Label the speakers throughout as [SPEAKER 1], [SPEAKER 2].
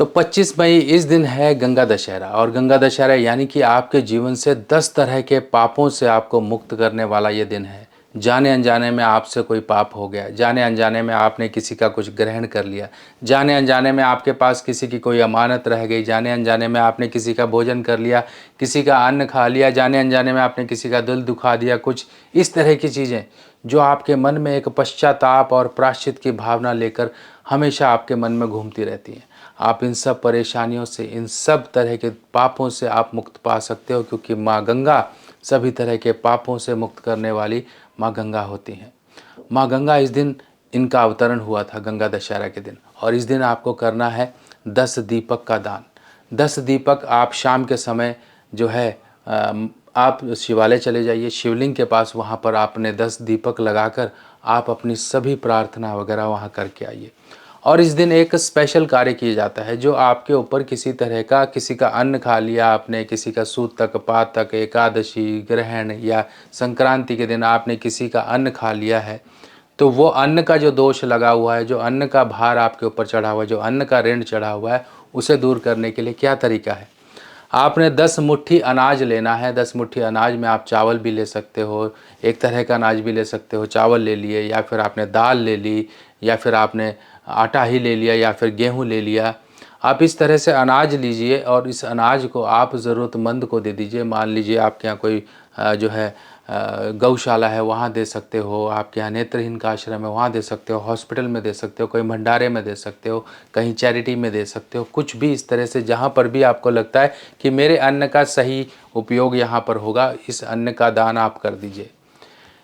[SPEAKER 1] तो 25 मई इस दिन है गंगा दशहरा, और गंगा दशहरा यानी कि आपके जीवन से 10 तरह के पापों से आपको मुक्त करने वाला ये दिन है। जाने अनजाने में आपसे कोई पाप हो गया, जाने अनजाने में आपने किसी का कुछ ग्रहण कर लिया, जाने अनजाने में आपके पास किसी की कोई अमानत रह गई, जाने अनजाने में आपने किसी का भोजन कर लिया, किसी का अन्न खा लिया, जाने अनजाने में आपने किसी का दिल दुखा दिया। कुछ इस तरह की चीज़ें जो आपके मन में एक पश्चाताप और प्रायश्चित की भावना लेकर हमेशा आपके मन में घूमती रहती हैं। आप इन सब परेशानियों से, इन सब तरह के पापों से आप मुक्त पा सकते हो, क्योंकि माँ गंगा सभी तरह के पापों से मुक्त करने वाली माँ गंगा होती हैं। माँ गंगा, इस दिन इनका अवतरण हुआ था गंगा दशहरा के दिन, और इस दिन आपको करना है 10 दीपक का दान। 10 दीपक आप शाम के समय जो है आप शिवालय चले जाइए, शिवलिंग के पास, वहाँ पर आपने 10 दीपक लगाकर आप अपनी सभी प्रार्थना वगैरह वहाँ करके आइए। और इस दिन एक स्पेशल कार्य किया जाता है, जो आपके ऊपर किसी तरह का, किसी का अन्न खा लिया आपने, किसी का सूतक, पातक, एकादशी, ग्रहण या संक्रांति के दिन आपने किसी का अन्न खा लिया है, तो वो अन्न का जो दोष लगा हुआ है, जो अन्न का भार आपके ऊपर चढ़ा हुआ है, जो अन्न का ऋण चढ़ा हुआ है, उसे दूर करने के लिए क्या तरीका है। आपने 10 मुट्ठी अनाज लेना है। 10 मुट्ठी अनाज में आप चावल भी ले सकते हो, एक तरह का अनाज भी ले सकते हो, चावल ले लिए, या फिर आपने दाल ले ली, या फिर आपने आटा ही ले लिया, या फिर गेहूं ले लिया। आप इस तरह से अनाज लीजिए और इस अनाज को आप ज़रूरतमंद को दे दीजिए। मान लीजिए आपके यहाँ कोई जो है गौशाला है, वहाँ दे सकते हो, आपके यहाँ नेत्रहीन का आश्रम है, वहाँ दे सकते हो, हॉस्पिटल में दे सकते हो, कोई भंडारे में दे सकते हो, कहीं चैरिटी में दे सकते हो। कुछ भी इस तरह से जहाँ पर भी आपको लगता है कि मेरे अन्न का सही उपयोग यहाँ पर होगा, इस अन्न का दान आप कर दीजिए।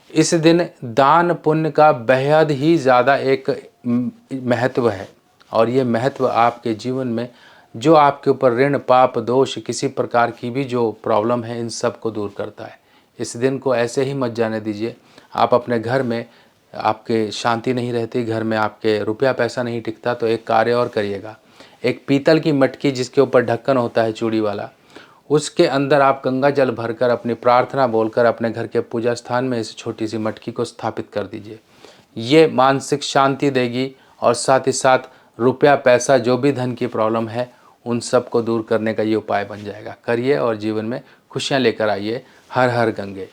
[SPEAKER 1] इस दिन दान पुण्य का बेहद ही ज़्यादा एक महत्व है, और ये महत्व आपके जीवन में जो आपके ऊपर ऋण, पाप, दोष, किसी प्रकार की भी जो प्रॉब्लम है, इन सब को दूर करता है। इस दिन को ऐसे ही मत जाने दीजिए। आप अपने घर में, आपके शांति नहीं रहती, घर में आपके रुपया पैसा नहीं टिकता, तो एक कार्य और करिएगा। एक पीतल की मटकी जिसके ऊपर ढक्कन होता है चूड़ी वाला, उसके अंदर आप गंगा जल भरकर अपनी प्रार्थना बोलकर अपने घर के पूजा स्थान में इस छोटी सी मटकी को स्थापित कर दीजिए। ये मानसिक शांति देगी, और साथ ही साथ रुपया पैसा, जो भी धन की प्रॉब्लम है, उन सब को दूर करने का ये उपाय बन जाएगा। करिए और जीवन में खुशियाँ लेकर आइए। हर हर गंगे।